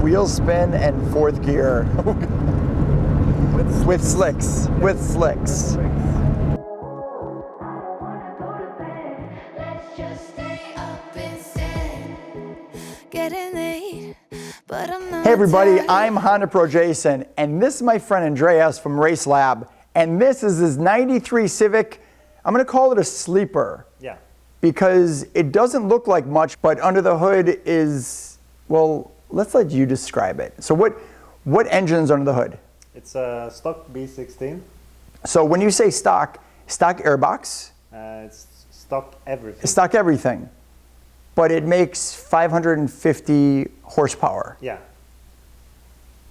wheel spin and 4th gear. With slicks. With slicks. Hey everybody, I'm HondaPro Jason, and this is my friend Andreas from Race Lab, and this is his 93 Civic. I'm going to call it a sleeper. Yeah. Because it doesn't look like much, but under the hood is, well, let's let you describe it. So what engine's under the hood? It's a stock B16. So when you say stock airbox? It's stock everything. Stock everything. But it makes 550 horsepower. Yeah.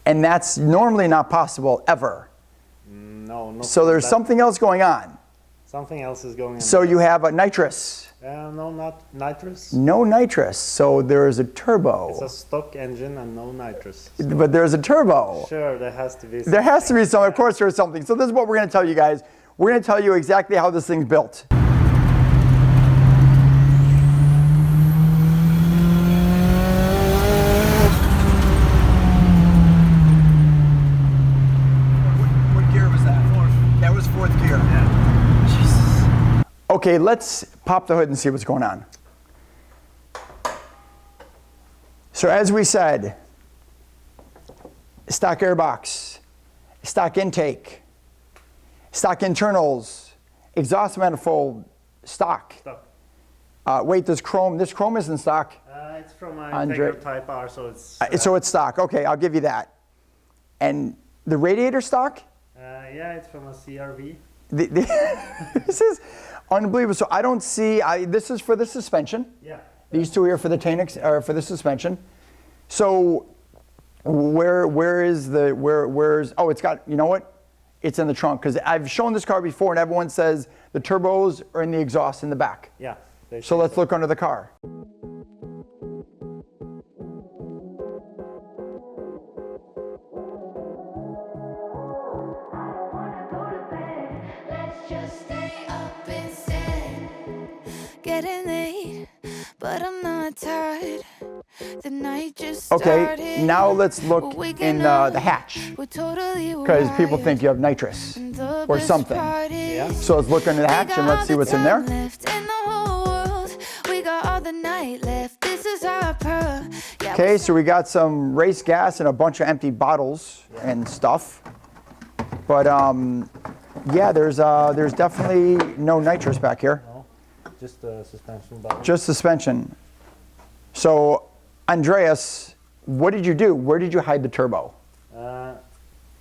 And that's normally not possible ever. No. So there's something else going on. Something else is going on. So you have a nitrous. No, not nitrous. No nitrous. So there is a turbo. It's a stock engine and no nitrous. So but there's a turbo. sure, there has to be something. There has to be some. Of course there's something. So this is what we're going to tell you guys. We're going to tell you exactly how this thing's built. Okay, let's pop the hood and see what's going on. So as we said, stock airbox, stock intake, stock internals, exhaust manifold, stock. Wait, this chrome isn't stock. It's from a Integra Type R, so it's... so it's stock, okay, I'll give you that. And the radiator stock? Yeah, it's from a CRV. This is unbelievable. So I don't see, this is for the suspension. Yeah. These two here for the Tanix, or for the suspension. So where's, oh, it's got, you know what? It's in the trunk, because I've shown this car before and everyone says the turbos are in the exhaust in the back. Yeah. So let's look under the car. Getting late, but I'm not tired. The night just started. Okay, now let's look in the hatch, because people think you have nitrous or something. Yeah. So let's look under the hatch and let's see what's in there. Okay, so we got some race gas and a bunch of empty bottles and stuff. But yeah, there's definitely no nitrous back here. Just the suspension bottle. Just suspension. So, Andreas, what did you do? Where did you hide the turbo?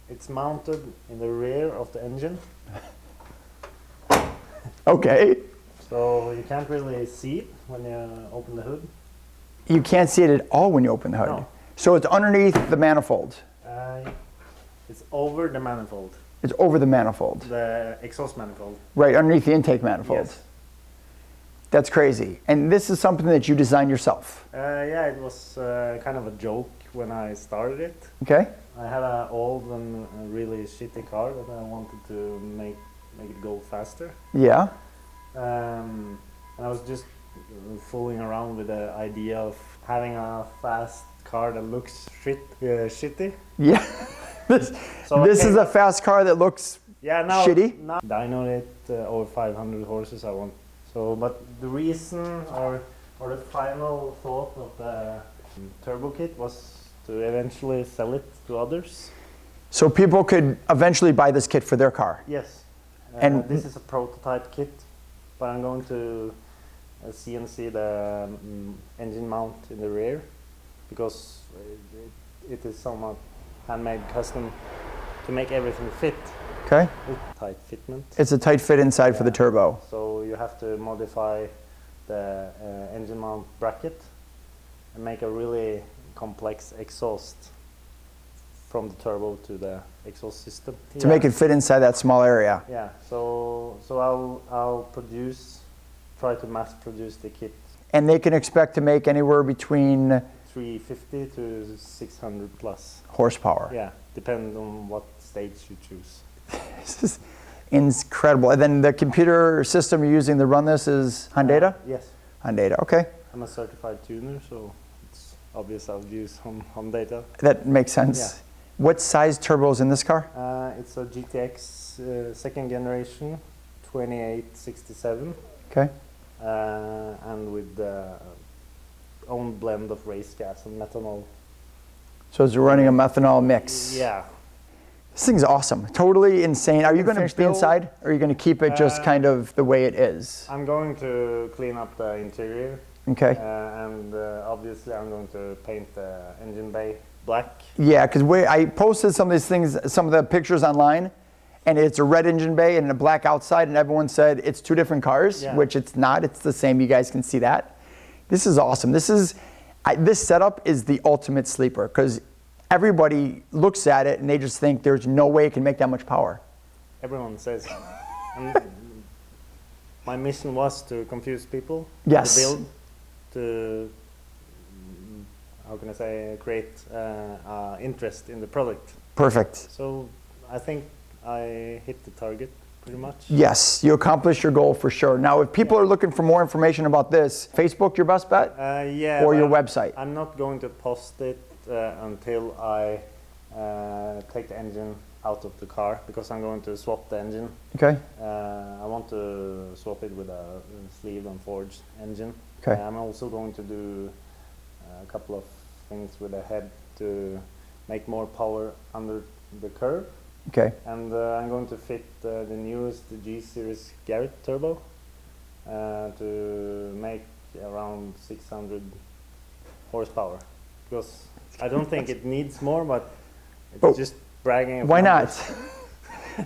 It's mounted in the rear of the engine. Okay. So you can't really see it when you open the hood. You can't see it at all when you open the hood. No. So it's underneath the manifold. It's over the manifold. It's over the manifold. The exhaust manifold. Right, underneath the intake manifold. Yes. That's crazy. And this is something that you designed yourself. Yeah, it was kind of a joke when I started it. Okay. I had an old and really shitty car that I wanted to make it go faster. Yeah. And I was just fooling around with the idea of having a fast car that looks shitty. Yeah. This is a fast car that looks shitty. Now dynoed it over 500 horses. I want. So, but the reason or the final thought of the turbo kit was to eventually sell it to others. So people could eventually buy this kit for their car. Yes. And this is a prototype kit, but I'm going to CNC the engine mount in the rear, because it is somewhat handmade custom to make everything fit. Okay. Tight fitment. It's a tight fit inside for the turbo. So you have to modify the engine mount bracket and make a really complex exhaust from the turbo to the exhaust system. To make it fit inside that small area. Yeah. So I'll try to mass produce the kit. And they can expect to make anywhere between 350 to 600 plus horsepower. Yeah, depending on what stage you choose. This is incredible. And then the computer system you're using to run this is Honda? Yes. Honda, okay. I'm a certified tuner, so it's obvious I'll use home data. That makes sense. Yeah. What size turbo is in this car? It's a GTX second generation, 2867, Okay. and with the own blend of race gas and methanol. So it's running a methanol mix. Yeah. This thing's awesome. Totally insane. Are you going to finish the build- inside, or are you going to keep it just kind of the way it is? I'm going to clean up the interior, Okay. and obviously I'm going to paint the engine bay black. Yeah, because I posted some of these things, some of the pictures online, and it's a red engine bay and a black outside, and everyone said it's two different cars, Yeah. which it's not. It's the same. You guys can see that. This is awesome. This setup is the ultimate sleeper because everybody looks at it and they just think there's no way it can make that much power. Everyone says. And my mission was to confuse people. Yes. To build, to, how can I say, create interest in the product. Perfect. So I think I hit the target pretty much. Yes, you accomplished your goal for sure. Now, if people are looking for more information about this, Facebook your best bet? Yeah. Or your but website? I'm not going to post it until I take the engine out of the car because I'm going to swap the engine. Okay. I want to swap it with a sleeved and forged engine. Okay. I'm also going to do a couple of things with the head to make more power under the curve. Okay. And I'm going to fit the newest G-Series Garrett turbo to make around 600 horsepower. Because I don't think it needs more, but it's Oh, just bragging. Why not?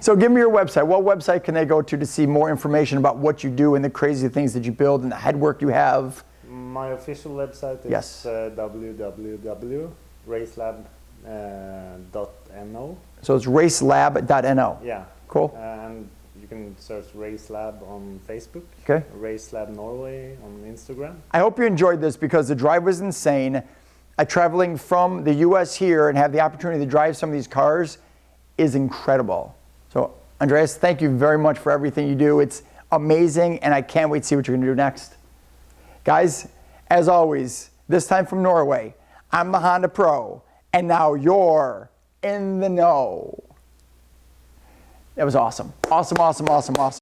So give me your website. What website can they go to see more information about what you do and the crazy things that you build and the headwork you have? My official website is Yes. www.racelab.no. So it's racelab.no. Yeah. Cool. And you can search Racelab on Facebook. Okay. Racelab Norway on Instagram. I hope you enjoyed this because the drive was insane. Traveling from the US here and have the opportunity to drive some of these cars is incredible. So Andreas, thank you very much for everything you do. It's amazing and I can't wait to see what you're gonna do next. Guys, as always, this time from Norway, I'm the Honda Pro and now you're in the know. That was awesome. Awesome, awesome, awesome, awesome.